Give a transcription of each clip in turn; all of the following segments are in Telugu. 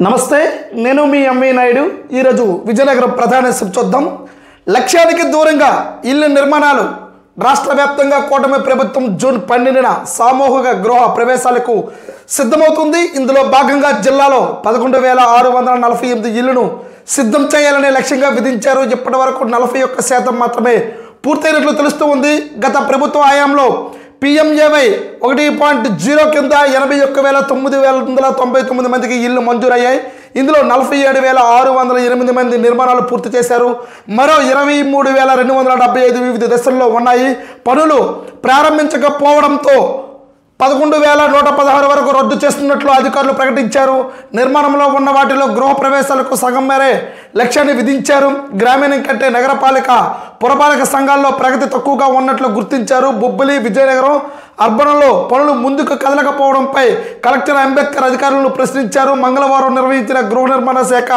నమస్తే నేను మీ ఎంవి నాయుడు ఈరోజు విజయనగరం ప్రధాన చూద్దాం లక్ష్యానికి దూరంగా ఇళ్ల నిర్మాణాలు రాష్ట్ర వ్యాప్తంగా కూటమి ప్రభుత్వం జూన్ 12న సామూహిక గృహ ప్రవేశాలకు సిద్ధమవుతుంది ఇందులో భాగంగా జిల్లాలో 11,648 ఇళ్లను సిద్ధం చేయాలనే లక్ష్యంగా విధించారు ఇప్పటివరకు 41% మాత్రమే పూర్తయినట్లు తెలుస్తుంది గత ప్రభుత్వ హయాంలో PMAY 1.0 కింద 81,999 మందికి ఇల్లు మంజూరయ్యాయి ఇందులో 47,608 మంది నిర్మాణాలు పూర్తి చేశారు మరో 23,275 వివిధ దశల్లో ఉన్నాయి పనులు ప్రారంభించకపోవడంతో 11,116 వరకు రద్దు చేస్తున్నట్లు అధికారులు ప్రకటించారు నిర్మాణంలో ఉన్న వాటిలో గృహ ప్రవేశాలకు సగం మేరే లక్ష్యాన్ని విధించారు గ్రామీణం కంటే నగరపాలిక పురపాలక సంఘాల్లో ప్రగతి తక్కువగా ఉన్నట్లు గుర్తించారు బొబ్బిలి విజయనగరం అర్బన్లో పనులు ముందుకు కదలకపోవడంపై కలెక్టర్ అంబేద్కర్ అధికారులను ప్రశ్నించారు మంగళవారం నిర్వహించిన గృహ నిర్మాణ శాఖ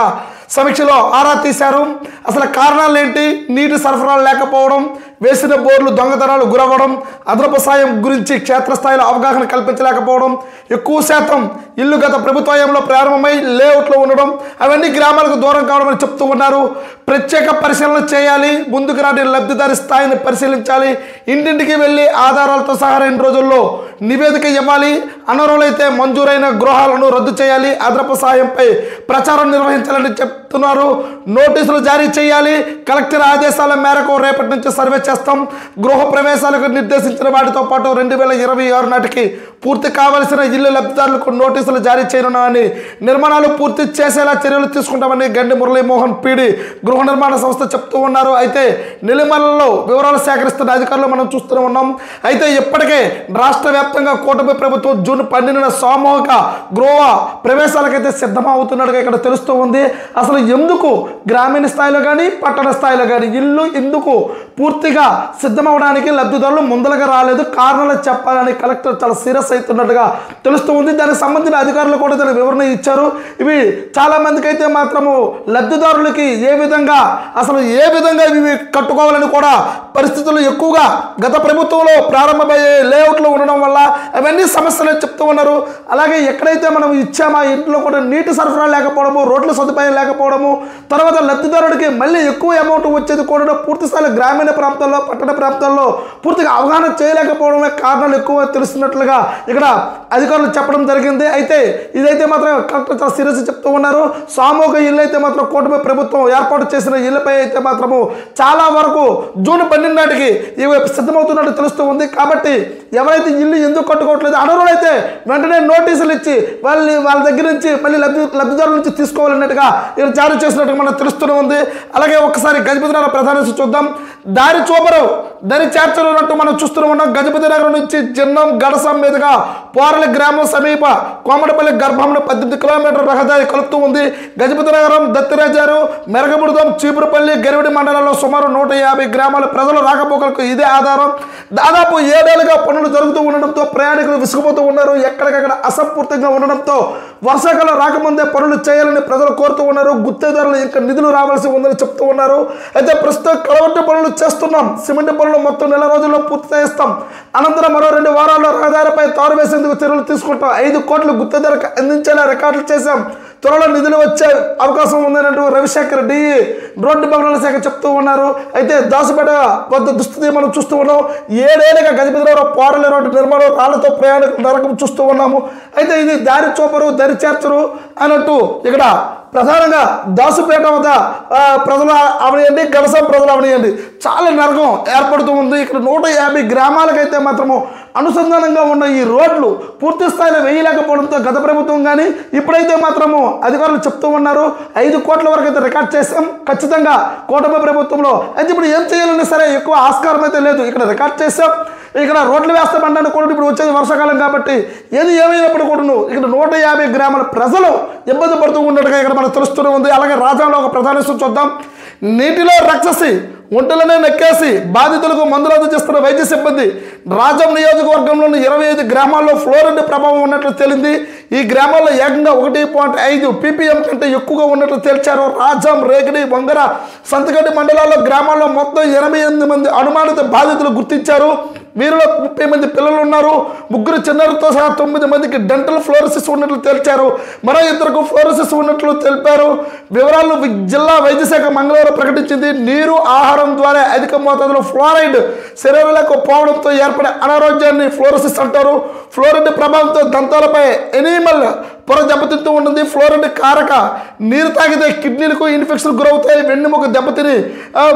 సమీక్షలో ఆరా తీశారు అసలు కారణాలు ఏంటి నీటి సరఫరా లేకపోవడం వేసిన బోర్లు దొంగతనాలు గురవ్వడం అదనపు సాయం గురించి క్షేత్రస్థాయిలో అవగాహన కల్పించలేకపోవడం ఎక్కువ శాతం ఇల్లు గత ప్రభుత్వంలో ప్రారంభమై లేఅవుట్లో ఉండడం అవన్నీ గ్రామాలకు దూరం కావడం అని చెప్తూ ఉన్నారు ప్రత్యేక పరిశీలన చేయాలి ముందుకు రాని లబ్ధిదారి స్థాయిని పరిశీలించాలి ఇంటింటికి వెళ్ళి ఆధారాలతో సహా 2 రోజుల్లో నివేదిక ఇవ్వాలి అనర్హులైతే మంజూరైన గృహాలను రద్దు చేయాలి అదనపు సాయంపై ప్రచారం నిర్వహించాలని చెప్తున్నారు నోటీసులు జారీ చేయాలి కలెక్టర్ ఆదేశాల మేరకు రేపటి నుంచి సర్వే చేస్తాం గృహ ప్రవేశాలకు నిర్దేశించిన వాటితో పాటు 2026 నాటికి పూర్తి కావాల్సిన ఇల్లు లబ్ధిదారులకు నోటీసులు జారీ చేయనున్నామని నిర్మాణాలు పూర్తి చేసేలా చర్యలు తీసుకుంటామని గండి మురళీమోహన్ పీడి గృహ నిర్మాణ సంస్థ చెప్తూ ఉన్నారు అయితే నెల్లిమలలో వివరాలు సేకరిస్తున్న అధికారులు మనం చూస్తూనే ఉన్నాం అయితే ఇప్పటికే రాష్ట్ర వ్యాప్తంగా కూటమి ప్రభుత్వం జూన్ 12న సామూహిక గృహ ప్రవేశాలకైతే సిద్ధమవుతున్నట్టుగా ఇక్కడ తెలుస్తూ ఉంది అసలు ఎందుకు గ్రామీణ స్థాయిలో కానీ పట్టణ స్థాయిలో కానీ ఇల్లు ఎందుకు పూర్తిగా సిద్ధమవడానికి లబ్ధిదారులు ముందలుగా రాలేదు కారణాలు చెప్పాలని కలెక్టర్ చాలా సీరియస్ అవుతున్నట్టుగా తెలుస్తూ ఉంది దానికి సంబంధించిన అధికారులు కూడా దానికి వివరణ ఇచ్చారు ఇవి చాలా మందికి అయితే మాత్రము లబ్ధిదారులకి ఏ విధంగా ఇవి కట్టుకోవాలని కూడా పరిస్థితులు ఎక్కువగా గత ప్రభుత్వంలో ప్రారంభమయ్యే లేఅవుట్లో ఉండడం వల్ల అవన్నీ సమస్యలు చెప్తూ ఉన్నారు అలాగే ఎక్కడైతే మనం ఇచ్చామో ఆ ఇంట్లో కూడా నీటి సరఫరా లేకపోవడము రోడ్ల సదుపాయం లేకపోవడము తర్వాత లబ్ధిదారుడికి మళ్ళీ ఎక్కువ అమౌంట్ వచ్చేది కూడా పూర్తి స్థాయిలో గ్రామీణ ప్రాంతాల్లో పట్టణ ప్రాంతాల్లో పూర్తిగా అవగాహన చేయలేకపోవడమే కారణాలు ఎక్కువ తెలుస్తున్నట్లుగా ఇక్కడ అధికారులు చెప్పడం జరిగింది అయితే ఇదైతే మాత్రం కలెక్టర్ చాలా సీరియస్ చెప్తూ ఉన్నారు సామూహిక ఇల్లు అయితే మాత్రం కూటమి ప్రభుత్వం ఏర్పాటు చేసిన ఇళ్లపై అయితే మాత్రము చాలా వరకు జూన్ 12 నాటికి ఇవి సిద్ధమవుతున్నట్టు తెలుస్తూ ఉంది కాబట్టి ఎవరైతే ఇల్లు ఎందుకు కట్టుకోవట్లేదు అనర్హులైతే వెంటనే నోటీసులు ఇచ్చి వాళ్ళ దగ్గర నుంచి మళ్ళీ లబ్ధిదారుల నుంచి తీసుకోవాలన్నట్టుగా ఇక్కడ జారీ చేసినట్టుగా మనకు తెలుస్తూనే ఉంది అలాగే ఒకసారి గజపతినగరం ప్రధాన చూద్దాం దారి చూపరు దరి చేర్చనున్నట్టు మనం చూస్తూనే ఉన్నాం గజపతినగరం నుంచి జిన్నం గడసం మీదుగా పోరలి గ్రామం సమీప కోమటపల్లి గర్భంలో 18 కిలోమీటర్ల రహదారి కలుపుతూ ఉంది గజపతినగరం దత్తిరాజారు మెరగబుడుదం చీపురుపల్లి గరివిడి మండలంలో సుమారు 150 గ్రామాల ప్రజలు రాకపోకలకు ఇదే ఆధారం దాదాపు 7 ఏళ్లుగా పనులు జరుగుతూ ఉండడంతో ప్రయాణికులు విసుగుపోతూ ఉన్నారు ఎక్కడికక్కడ అసంపూర్తిగా ఉండడంతో వర్షాకాలం రాకముందే పనులు చేయాలని ప్రజలు కోరుతూ ఉన్నారు గుత్తేదారులు ఇంకా నిధులు రావాల్సి ఉందని చెప్తూ ఉన్నారు అయితే ప్రస్తుతం కలవట్టు పనులు చేస్తున్నాం సిమెంట్ పనులు మొత్తం 4 రోజుల్లో పూర్తి చేస్తాం అనంతరం మరో 2 వారాల్లో రహదారిపై తారు వేసేందుకు చర్యలు తీసుకుంటాం 5 కోట్లు గుత్తేదారులకు అందించేలా రికార్డులు చేశాం త్వరలో నిధులు వచ్చే అవకాశం ఉందన్నట్టు రవిశేఖర్ డి రోడ్డు భవనాల శాఖ చెప్తూ ఉన్నారు అయితే దాసుపేట వద్ద దుస్థితి మనం చూస్తూ ఉన్నాం 7 ఏళ్ళుగా గజపతినగరం పోరలి రోడ్డు నిర్మాణం రాళ్లతో ప్రయాణికుల నరకం చూస్తూ ఉన్నాము అయితే ఇది దారి చూపరు దరి చేర్చరు అన్నట్టు ఇక్కడ ప్రధానంగా దాసుపేట వద్ద ప్రజలు అవనియండి గడసం ప్రజలు అవనియండి చాలా నరకం ఏర్పడుతూ ఉంది ఇక్కడ 150 గ్రామాలకైతే మాత్రము అనుసంధానంగా ఉన్న ఈ రోడ్లు పూర్తి స్థాయిలో వేయలేకపోవడంతో గత ప్రభుత్వం కానీ ఇప్పుడైతే మాత్రము అధికారులు చెప్తూ ఉన్నారు 5 కోట్ల వరకు అయితే రికార్డ్ చేసాం ఖచ్చితంగా కూటమి ప్రభుత్వంలో అయితే ఇప్పుడు ఏం చేయాలన్నా సరే ఎక్కువ ఆస్కారం అయితే లేదు ఇక్కడ రికార్డ్ చేసాం ఇక్కడ రోడ్లు వేస్తామన్నాను కూడా ఇప్పుడు వచ్చేది వర్షాకాలం కాబట్టి ఏది ఏమైనప్పుడు కూడా ఇక్కడ 150 గ్రామాల ప్రజలు ఇబ్బంది పడుతూ ఉన్నట్టుగా ఇక్కడ మనకు తెలుస్తూనే ఉంది అలాగే రాజంలో ఒక ప్రధాన చూద్దాం నీటిలో రక్షసి ఒంటలనే నెక్కేసి బాధితులకు మందులు అందజేస్తున్న వైద్య సిబ్బంది రాజం నియోజకవర్గంలోని 25 గ్రామాల్లో ఫ్లోరైడ్ ప్రభావం ఉన్నట్లు తేలింది ఈ గ్రామాల్లో ఏకంగా 1.5 ppm కంటే ఎక్కువగా ఉన్నట్లు తేల్చారు రాజం రేగిడి వంగర సంతగడ్డి మండలాల్లో గ్రామాల్లో మొత్తం 88 మంది అనుమానిత బాధితులు గుర్తించారు వీరిలో 30 మంది పిల్లలు ఉన్నారు. 3 చిన్నారులతో సహా 9 మందికి డెంటల్ ఫ్లోరోసిస్ ఉన్నట్లు తేల్చారు. మరో 2కు ఫ్లోరోసిస్ ఉన్నట్లు తెలిపారు. వివరాలు జిల్లా వైద్య శాఖ మంగళవారం ప్రకటించింది. నీరు, ఆహారం ద్వారా అధిక మోతాదులో ఫ్లోరైడ్ శరీరాలకు పోవడంతో ఏర్పడే అనారోగ్యాన్ని ఫ్లోరోసిస్ అంటారు. ఫ్లోరైడ్ ప్రభావంతో దంతాలపై ఎనిమల్ పొర దెబ్బతింటూ ఉంటుంది. ఫ్లోరైడ్ కారక నీరు తాగితే కిడ్నీలకు ఇన్ఫెక్షన్ గురవుతాయి. వెన్నెముక దెబ్బతిని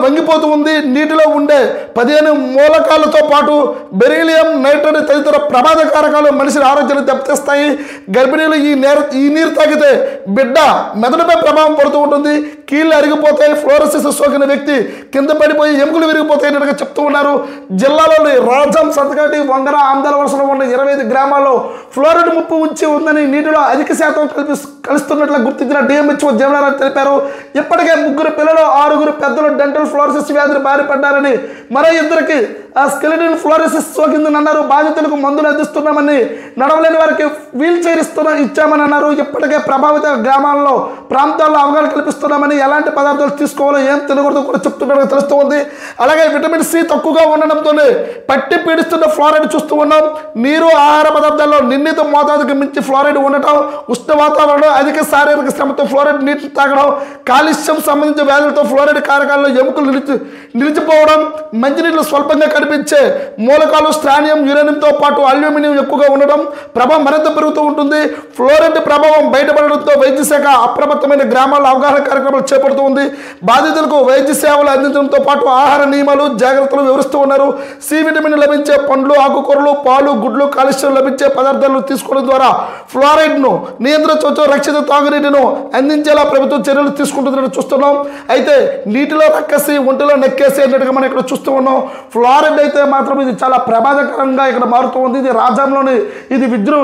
వంగిపోతూ ఉంది. నీటిలో ఉండే 15 మూలకాలతో పాటు బెరీలియం, నైట్రేట్ తదితర ప్రమాద కారకాలు మనిషి ఆరోగ్యాన్ని దెబ్బతీస్తాయి. గర్భిణీలు ఈ నీరు తాగితే బిడ్డ మెదడుపై ప్రభావం పడుతూ ఉంటుంది. కీళ్ళు అరిగిపోతాయి. ఫ్లోరోసిస్ సోకిన వ్యక్తి కింద పడిపోయి ఎముకలు విరిగిపోతాయని చెప్తూ ఉన్నారు. జిల్లాలోని రాజం, సంతకాటి, వంగర, ఆంధ్ర వరుసలో ఉన్న 25 గ్రామాల్లో ఫ్లోరైడ్ ముప్పు ఉంచి ఉందని నీటిలో అధిక శాతం కలుస్తున్నట్లు గుర్తించిన డిఎంహెచ్ఓ జమలారావు తెలిపారు. ఇప్పటికే 3 పిల్లలు, 6 పెద్దలు డెంటల్ ఫ్లోరోసిస్ వ్యాధిని బారిపడ్డారని, మరో 2కి స్కెలిటన్ ఫ్లోరోసిస్ సోకిందని అన్నారు. బాధితులకు మందులు అందిస్తున్నామని, నడవలేని వారికి వీల్ చైర్ ఇచ్చామని అన్నారు. ఇప్పటికే ప్రభావిత గ్రామాల్లో ప్రాంతాల్లో అవగాహన కల్పిస్తున్నామని, ఎలాంటి పదార్థాలు తీసుకోవాలో, ఏం తినకూడదు కూడా చెప్తున్నట్టు తెలుస్తూ ఉంది. అలాగే విటమిన్ సి తక్కువగా ఉండడంతోనే పట్టి పీడిస్తున్న ఫ్లోరైడ్ చూస్తూ ఉన్నాం. నీరు, ఆహార పదార్థాల్లో నిర్ణీత మోతాదుకి మించి ఫ్లోరైడ్ ఉండటం, ఉష్ణ వాతావరణం, అధిక శారీరక శ్రమతో ఫ్లోరైడ్ నీటిని తాగడం, కాలుష్యం సంబంధించిన వ్యాధులతో ఫ్లోరైడ్ కారకాల్లో ఎముకలు నిలిచిపోవడం, మంచినీళ్ళు స్వల్పంగా కనిపించే మూలకాలు స్ట్రానియం, యురేనియంతో పాటు అల్యూమినియం ఎక్కువగా ఉండడం ప్రభావం మరింత పెరుగుతూ ఉంటుంది. ఫ్లోరైడ్ ప్రభావం బయటపడడంతో వైద్య శాఖ అప్రమత్తమైన గ్రామాల్లో అవగాహన కార్యక్రమాలు చేపడుతూ ఉంది. బాధితులకు వైద్య సేవలు అందించడంతో పాటు ఆహార నియమాలు, జాగ్రత్తలు వివరిస్తూ ఉన్నారు. సి విటమిన్ లభించే పండ్లు, ఆకుకూరలు, పాలు, గుడ్లు, కాలుష్యం లభించే పదార్థాలను తీసుకోవడం ద్వారా ఫ్లోరైడ్ను నియంత్రించవచ్చు. రక్షిత తాగునీటిను అందించేలా ప్రభుత్వం చర్యలు తీసుకుంటుందని చూస్తున్నాం. అయితే నీటిలో రక్కసి, ఒంటిలో నెక్కేసి అన్నట్టుగా మనం ఇక్కడ చూస్తూ ఉన్నాం. ఫ్లోరైడ్ అయితే మాత్రం ఇది చాలా ప్రమాదకరంగా ఇక్కడ మారుతూ ఉంది. ఇది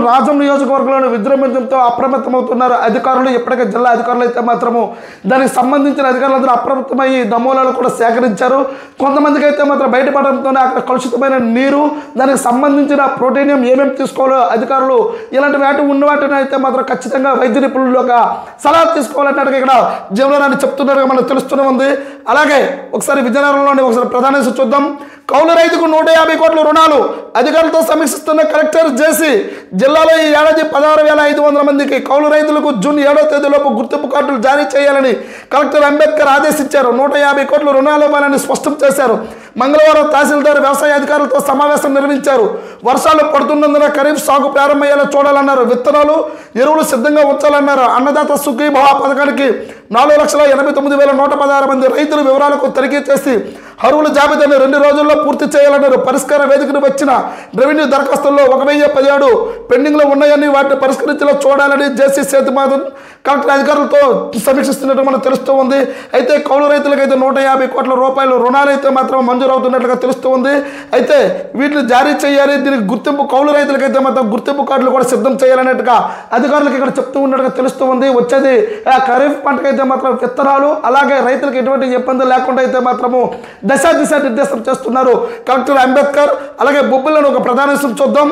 రాజం నియోజకవర్గంలోని విజృంభించడంతో అప్రమత్తమవుతున్నారు అధికారులు. ఇప్పటికే జిల్లా అధికారులు అయితే మాత్రము దానికి సంబంధించిన అధికారులందరూ అప్రమత్తమయ్యి నమూనాలు కూడా సేకరించారు. కొంతమందికి అయితే మాత్రం బయటపడడంతోనే అక్కడ కలుషితమైన నీరు, దానికి సంబంధించిన ప్రోటీనియం ఏమేమి తీసుకోవాలో అధికారులు ఇలాంటి ఉన్న వాటిని అయితే మాత్రం ఖచ్చితంగా వైద్య నిపుణులు ఒక సలహా తీసుకోవాలన్నట్టుగా ఇక్కడ జీవనాన్ని చెప్తున్నారుగా మనకు తెలుస్తూనే ఉంది. అలాగే ఒకసారి విజయనగరంలోని ఒకసారి ప్రధాన చూద్దాం. కౌలు రైతుకు 150 కోట్ల రుణాలు అధికారులతో సమీక్షిస్తున్న కలెక్టర్ జేసీ. జిల్లాలో ఈ ఏడాది 16,500 మందికి కౌలు రైతులకు జూన్ 7వ తేదీలోపు గుర్తింపు కార్డులు జారీ చేయాలని కలెక్టర్ అంబేద్కర్ ఆదేశించారు. 150 కోట్ల రుణాలు ఇవ్వాలని స్పష్టం చేశారు. మంగళవారం తహసీల్దార్ వ్యవసాయ అధికారులతో సమావేశం నిర్వహించారు. వర్షాలు పడుతున్నందున ఖరీఫ్ సాగు ప్రారంభమయ్యేలా చూడాలన్నారు. విత్తనాలు, ఎరువులు సిద్ధంగా ఉంచాలన్నారు. అన్నదాత సుఖీభవ పథకానికి 4,89,116 మంది రైతుల వివరాలకు తనిఖీ చేసి అర్హుల జాబితాను 2 రోజుల్లో పూర్తి చేయాలన్నారు. పరిష్కార వేదికను వచ్చిన రెవెన్యూ దరఖాస్తుల్లో 1,017 పెండింగ్లో ఉన్నాయని, వాటిని పరిష్కరించేలా చూడాలని జేసీ సేతుమాధన్ కలెక్టర్ అధికారులతో సమీక్షిస్తున్నట్టు మనకు తెలుస్తూ ఉంది. అయితే కౌలు రైతులకైతే 150 కోట్ల రూపాయలు రుణాలు అయితే మాత్రం మంజూరు అవుతున్నట్లుగా తెలుస్తూ ఉంది. అయితే వీటిని జారీ చేయాలి. దీనికి గుర్తింపు కౌలు రైతులకైతే మాత్రం గుర్తింపు కార్డులు కూడా సిద్ధం చేయాలన్నట్టుగా అధికారులకు ఇక్కడ చెప్తూ ఉన్నట్టుగా తెలుస్తూ ఉంది. వచ్చేది ఖరీఫ్ పంటకైతే మాత్రం విత్తనాలు, అలాగే రైతులకు ఎటువంటి ఇబ్బంది లేకుండా అయితే మాత్రము దిశ నిర్దేశం చేస్తున్నారు కలెక్టర్ అంబేద్కర్. అలాగే బొబ్బులను ఒక ప్రధాన విషయం చూద్దాం.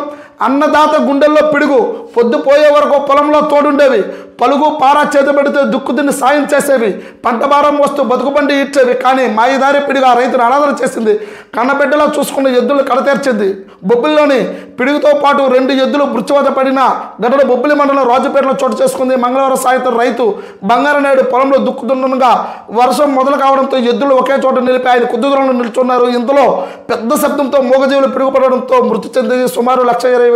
అన్నదాత గుండెల్లో పిడుగు, పొద్దుపోయే వరకు పొలంలో తోడుండేవి, పలుగు పారా చేతి పెడితే దుక్కుదిని సాయం చేసేవి, పంట భారం వస్తూ బతుకుబండి ఇచ్చేవి. కానీ మాయదారి పిడిగా రైతును అనాదర చేసింది. కన్నబిడ్డలో చూసుకున్న ఎద్దులు కడతేర్చింది. బొబ్బిల్లోని పిడుగుతో పాటు 2 ఎద్దులు మృత్యువాత పడిన ఘటన బొబ్బిలి మండలం రాజుపేటలో చోటు చేసుకుంది. మంగళవారం సాయంత్రం రైతు బంగారనాయుడు పొలంలో దుక్కుతుండగా వర్షం మొదలు కావడంతో ఎద్దులు ఒకే చోట నిలిపి ఆయన కుదుదలను నిల్చున్నారు. ఇందులో పెద్ద శబ్దంతో మూగజీవులు పిడుగుపడడంతో మృతి చెంది సుమారు 1,20,000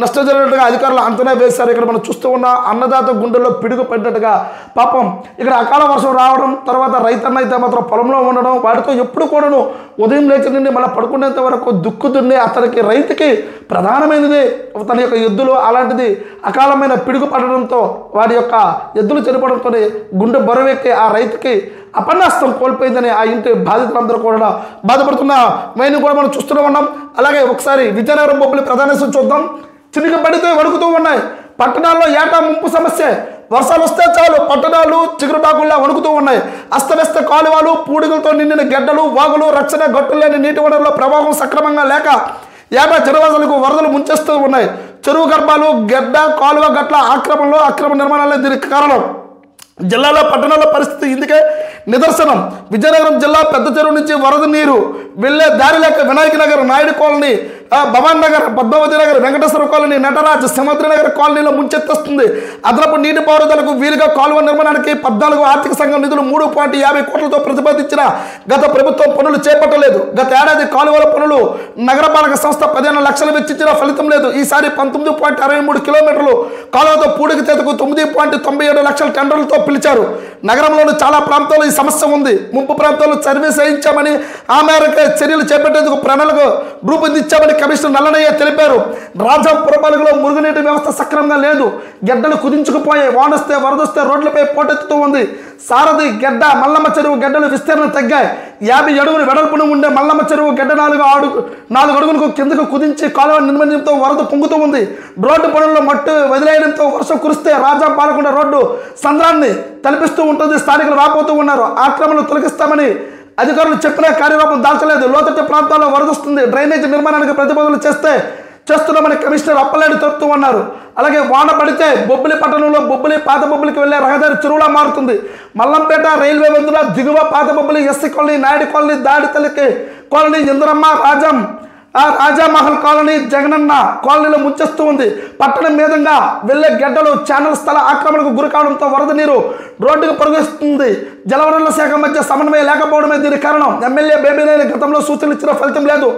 నష్టం జరిగినట్టుగా అధికారులు అంచనా వేశారు. ఇక్కడ మనం చూస్తూ ఉన్న అన్నదాత గుండెల్లో పిడుగు పడినట్టుగా పాపం ఇక్కడ అకాల వర్షం రావడం, తర్వాత రైతన్న అయితే మాత్రం పొలంలో ఉండడం, వాటితో ఎప్పుడు కూడాను ఉదయం లేచి నుండి మళ్ళీ పడుకునేంత వరకు దుక్కు దున్నే అతనికి రైతుకి ప్రధానమైనది తన యొక్క ఎద్దులు. అలాంటిది అకాలమైన పిడుగు పడడంతో వాడి యొక్క ఎద్దులు చనిపోవడంతో గుండె బరువెక్కి ఆ రైతుకి అపన్నాస్తం కోల్పోయిందని ఆ ఇంటి బాధితులందరూ కూడా బాధపడుతున్న మేము కూడా మనం చూస్తూనే ఉన్నాం. అలాగే ఒకసారి విజయనగరం బొబ్బులు ప్రధాన చూద్దాం. చినుకు పడితే వణుకుతూ ఉన్నాయి. పట్టణాల్లో ఏటా ముంపు సమస్య. వర్షాలు వస్తే చాలు పట్టణాలు చిగురుటాకుల్లా వణుకుతూ ఉన్నాయి. అస్తవ్యస్త కాలువలు, పూడికలతో నిండిన గడ్డలు, వాగులు, రక్షణ గట్టులు లేని నీటి వనరుల ప్రవాహం సక్రమంగా లేక ఏటా జనవాసాలకు వరదలు ముంచేస్తూ ఉన్నాయి. చెరువు గర్భాలు, గడ్డ, కాలువ గట్ల అక్రమ నిర్మాణాలే దీనికి కారణం. జిల్లాలో పట్టణాల పరిస్థితి ఇందుకే నిదర్శనం. విజయనగరం జిల్లా పెద్ద చెరువు నుంచి వరద నీరు వెళ్లే దారి లేక వినాయక నగర్, నాయుడు కాలనీ, భవాన్ నగర్, పద్మావతి నగర్, వెంకటేశ్వర కాలనీ, నటరాజ్, సముద్ర నగర్ కాలనీలో ముంచెత్తొస్తుంది. అదనపు నీటిపారుదలకు వీలుగా కాలువ నిర్మాణానికి 14 ఆర్థిక సంఘం నిధులు 3.50 కోట్లతో ప్రతిపాదించిన గత ప్రభుత్వం పనులు చేపట్టలేదు. గత ఏడాది కాలువల పనులు నగరపాలక సంస్థ 15 లక్షలు వెచ్చించిన ఫలితం లేదు. ఈసారి 19.63 కిలోమీటర్లు కాలువతో పూడిక చేతకు 9.97 లక్షల టెండర్లతో పిలిచారు. నగరంలోని చాలా ప్రాంతాల్లో ఈ సమస్య ఉంది. ముంపు ప్రాంతాల్లో సర్వీస్ వేయించామని ఆ మేరకు చర్యలు చేపట్టేందుకు ప్రణాళిక రూపొందించామని కమిషనర్ నల్లనయ్య తెలిపారు. రాజా పురపాలకలో మురుగునీటి వ్యవస్థ సక్రమంగా లేదు. గెడ్డలు కుదించుకుపోయాయి. వానొస్తే వరదొస్తే రోడ్లపై పోటెత్తుతూ ఉంది. సారథి గెడ్డ మల్లమ్మ చెరువు గెడ్డలు విస్తీర్ణం తగ్గాయి. 50 అడుగులు వెడల్పున ఉండే మల్లమ్మ చెరువు గెడ్డ 4 అడుగులకు కిందకు కుదించి కాలువ నిర్మాణంతో వరద పొంగుతూ ఉంది. రోడ్డు పనుల్లో మట్టు వదిలేయడంతో వర్షం కురిస్తే రాజా పాలకొండ రోడ్డు సంద్రాన్ని తలపిస్తూ ఉంటుంది. స్థానికులు రాపోతూ ఉన్నారు. ఆక్రమణలు తొలగిస్తామని అధికారులు చెప్పినా కార్యరూపం దాల్చలేదు. లోతట్టు ప్రాంతాల్లో వరదొస్తుంది. డ్రైనేజీ నిర్మాణానికి ప్రతిపాదనలు చేస్తున్నామని కమిషనర్ అప్పలనాయుడు చెప్తూ ఉన్నారు. అలాగే వాన పడితే బొబ్బిలి పట్టణంలో బొబ్బిలి పాత బొబ్బిలికి వెళ్లే రహదారి చెరువులా మారుతుంది. మల్లంపేట రైల్వే వంతుల దిగువ పాత Bobbili, SC colony, Naidu colony, దాడితల్లికి కాలనీ, ఇంద్రమ్మ, రాజామహల్ కాలనీ, జగనన్న కాలనీలో ముంచేస్తూ ఉంది. పట్టణం మీదంగా వెళ్లే గెడ్డలు ఛానల్ స్థల ఆక్రమణకు గురి కావడంతో వరద నీరు రోడ్డుకు ప్రవహిస్తుంది. జలవనరుల శాఖ మధ్య సమన్వయం లేకపోవడమే దీనికి కారణం. ఎమ్మెల్యే బేబీనేని గతంలో సూచనలు ఇచ్చిన ఫలితం లేదు.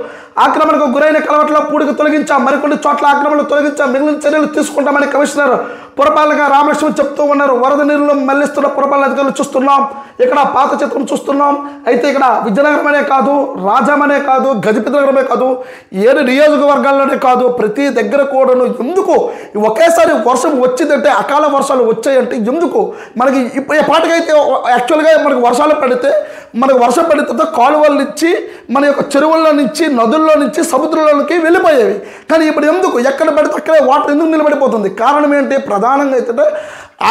ఆక్రమణకు గురైన కలవట్లో పూడికి తొలగించాం. మరికొన్ని చోట్ల ఆక్రమణలు తొలగించాం. మిగిలిన చర్యలు తీసుకుంటామని కమిషనర్ పురపాలక రామలక్ష్మణ్ చెప్తూ ఉన్నారు. వరద నీరులో మళ్లిస్తున్న పురపాలక అధికారులు చూస్తున్నాం. ఇక్కడ పాత చిత్రం చూస్తున్నాం. అయితే ఇక్కడ విజయనగరమనే కాదు, రాజామనే కాదు, గజపతినగరమే కాదు, 7 నియోజకవర్గాల్లోనే కాదు, ప్రతి దగ్గర కూడాను ఎందుకు ఒకేసారి వర్షం వచ్చిందంటే, అకాల వర్షాలు వచ్చాయంటే ఎందుకు మనకి ఇప్పుడు పాటికైతే యాక్చువల్గా మనకు వర్షాలు పడితే వర్షం పడితే కాలువల నుంచి మన యొక్క చెరువుల్లో నుంచి నదుల్లో నుంచి సముద్రంలోకి వెళ్ళిపోయేవి. కానీ ఇప్పుడు ఎందుకు ఎక్కడ పడితే అక్కడే వాటర్ ఎందుకు నిలబడిపోతుంది? కారణం ఏంటి? ప్రధానంగా అయితే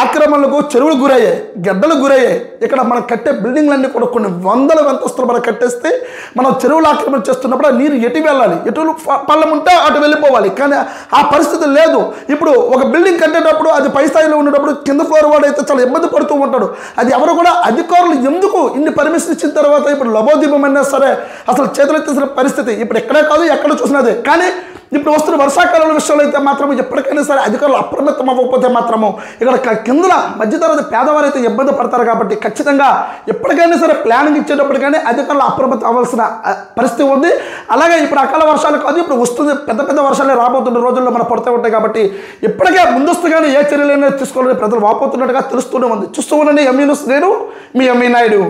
ఆక్రమణలకు చెరువులు గురయ్యాయి, గడ్డలు గురయ్యాయి. ఇక్కడ మనం కట్టే బిల్డింగ్లన్నీ కూడా కొన్ని వందల అంతస్తులు మనం కట్టేస్తే మనం చెరువులు ఆక్రమణ చేస్తున్నప్పుడు ఆ నీరు ఎటు వెళ్ళాలి, ఎటు పళ్ళం ఉంటే అటు వెళ్ళిపోవాలి. కానీ ఆ పరిస్థితి లేదు. ఇప్పుడు ఒక బిల్డింగ్ కట్టేటప్పుడు అది పై స్థాయిలో ఉండేటప్పుడు కింద ఫ్లోర్ వాడు అయితే చాలా ఇబ్బంది పడుతూ ఉంటాడు. అది ఎవరు కూడా అధికారులు ఎందుకు ఇన్ని పర్మిషన్ ఇచ్చిన తర్వాత ఇప్పుడు లబోదీపమైనా సరే అసలు చేతులెత్తేసిన పరిస్థితి ఇప్పుడు ఎక్కడే కాదు, ఎక్కడ చూసినదే. కానీ ఇప్పుడు వస్తున్న వర్షాకాలం విషయంలో అయితే మాత్రం ఎప్పటికైనా సరే అధికారులు అప్రమత్తం అవ్వకపోతే మాత్రము ఇక్కడ కింద మధ్యతరగతి పేదవారు అయితే ఇబ్బంది పడతారు. కాబట్టి ఖచ్చితంగా ఎప్పటికైనా సరే ప్లానింగ్ ఇచ్చేటప్పటికైనా అధికారులు అప్రమత్తం అవ్వాల్సిన పరిస్థితి ఉంది. అలాగే ఇప్పుడు అకాల వర్షాలు కాదు, ఇప్పుడు వస్తుంది పెద్ద వర్షాలే రాబోతున్న రోజుల్లో మనం పడుతూ ఉంటాయి. కాబట్టి ఇప్పటికే ముందస్తుగానే ఏ చర్యలైనా తీసుకోవాలని ప్రజలు వాపోతున్నట్టుగా తెలుస్తూనే ఉంది. చూస్తూ ఉండండి ఎంఈ న్యూస్. నేను మీ ఎంఈ నాయుడు.